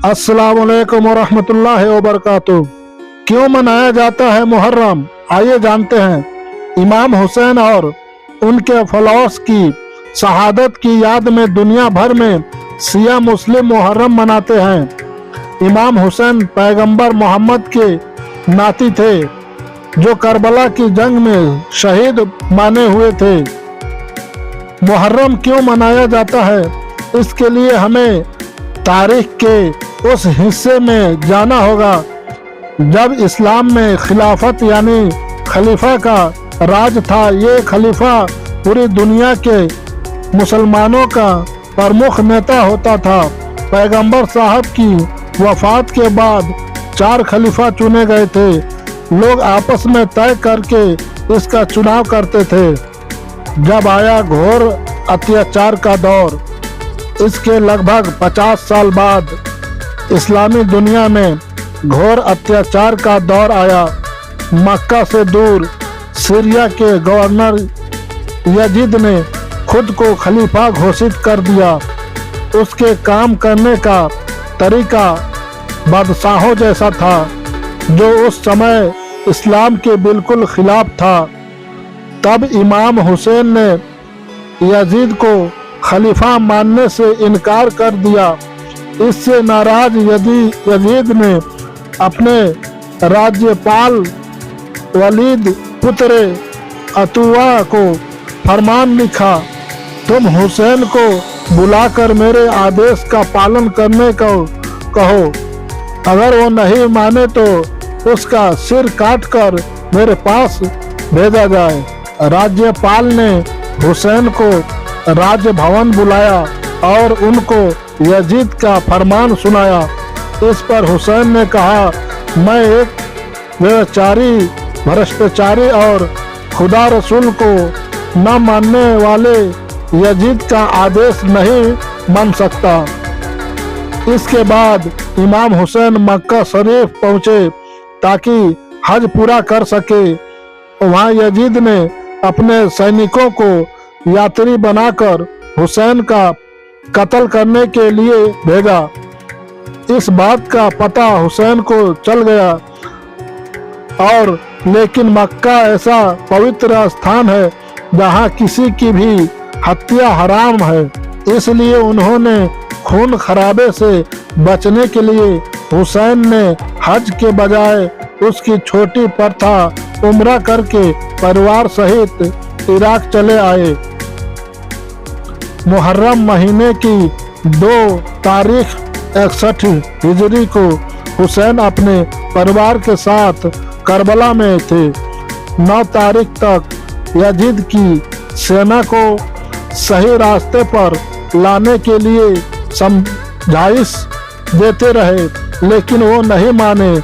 अस्सलाम वालेकुम वरहमतुल्लाहि वबरकातुहू। क्यों मनाया जाता है मुहर्रम, आइए जानते हैं। इमाम हुसैन और उनके फॉलोअर्स की शहादत की याद में दुनिया भर में शिया मुस्लिम मुहर्रम मनाते हैं। इमाम हुसैन पैगंबर मोहम्मद के नाती थे जो करबला की जंग में शहीद माने हुए थे। मुहर्रम क्यों मनाया जाता है, इसके लिए हमें तारीख के उस हिस्से में जाना होगा जब इस्लाम में खिलाफत यानी खलीफा का राज था। ये खलीफा पूरी दुनिया के मुसलमानों का प्रमुख नेता होता था। पैगंबर साहब की वफात के बाद 4 खलीफा चुने गए थे। लोग आपस में तय करके इसका चुनाव करते थे। जब आया घोर अत्याचार का दौर, इसके लगभग 50 साल बाद इस्लामी दुनिया में घोर अत्याचार का दौर आया। मक्का से दूर सीरिया के गवर्नर यजीद ने खुद को खलीफा घोषित कर दिया। उसके काम करने का तरीका बादशाहों जैसा था, जो उस समय इस्लाम के बिल्कुल खिलाफ था। तब इमाम हुसैन ने यजीद को खलीफा मानने से इनकार कर दिया। इससे नाराज यजीद ने अपने राज्यपाल वलीद पुत्र अतुवा को फरमान लिखा, तुम हुसैन को बुलाकर मेरे आदेश का पालन करने को कहो। अगर वो नहीं माने तो उसका सिर काटकर मेरे पास भेजा जाए। राज्यपाल ने हुसैन को राजभवन बुलाया और उनको यजीद का फरमान सुनाया। इस पर हुसैन ने कहा, मैं एक भ्रष्टाचारी और खुदा रसूल को न मानने वाले यजीद का आदेश नहीं मान सकता। इसके बाद इमाम हुसैन मक्का शरीफ पहुंचे ताकि हज पूरा कर सके। वहां यजीद ने अपने सैनिकों को यात्री बनाकर हुसैन का कत्ल करने के लिए भेजा। इस बात का पता हुसैन को चल गया और लेकिन मक्का ऐसा पवित्र स्थान है जहां किसी की भी हत्या हराम है। इसलिए उन्होंने खून खराबे से बचने के लिए हुसैन ने हज के बजाय उसकी छोटी प्रथा उम्रा करके परिवार सहित इराक चले आए। मुहर्रम महीने की 2 तारीख 61 हिजरी को हुसैन अपने परिवार के साथ करबला में थे। 9 तारीख तक यजीद की सेना को सही रास्ते पर लाने के लिए समझाइश देते रहे, लेकिन वो नहीं माने।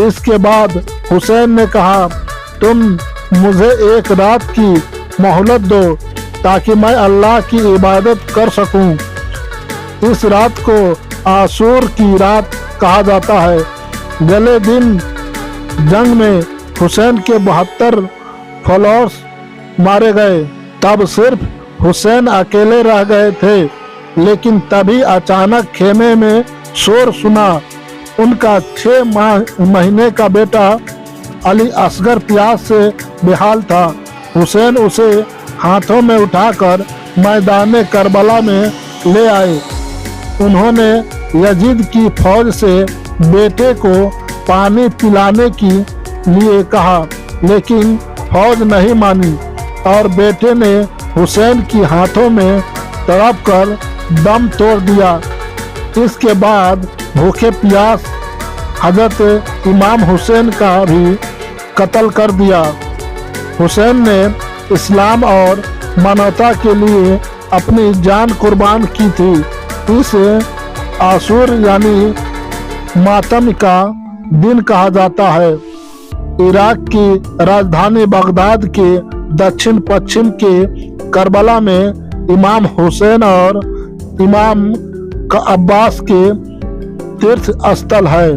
इसके बाद हुसैन ने कहा, तुम मुझे एक रात की मोहलत दो ताकि मैं अल्लाह की इबादत कर सकूं। इस रात को आशूर की रात कहा जाता है। गले दिन जंग में हुसैन के 72 फॉलोअर्स मारे गए। तब सिर्फ हुसैन अकेले रह गए थे, लेकिन तभी अचानक खेमे में शोर सुना। उनका 6 महीने का बेटा अली असगर प्यास से बेहाल था। हुसैन उसे हाथों में उठाकर मैदान करबला में ले आए। उन्होंने यजीद की फौज से बेटे को पानी पिलाने के लिए कहा, लेकिन फौज नहीं मानी और बेटे ने हुसैन की हाथों में तड़प कर दम तोड़ दिया। इसके बाद भूखे प्यास हजरत इमाम हुसैन का भी कत्ल कर दिया। हुसैन ने इस्लाम और मानवता के लिए अपनी जान कुर्बान की थी। इस आशूर यानी मातम का दिन कहा जाता है। इराक की राजधानी बगदाद के दक्षिण पश्चिम के करबला में इमाम हुसैन और इमाम अब्बास के तीर्थ स्थल है।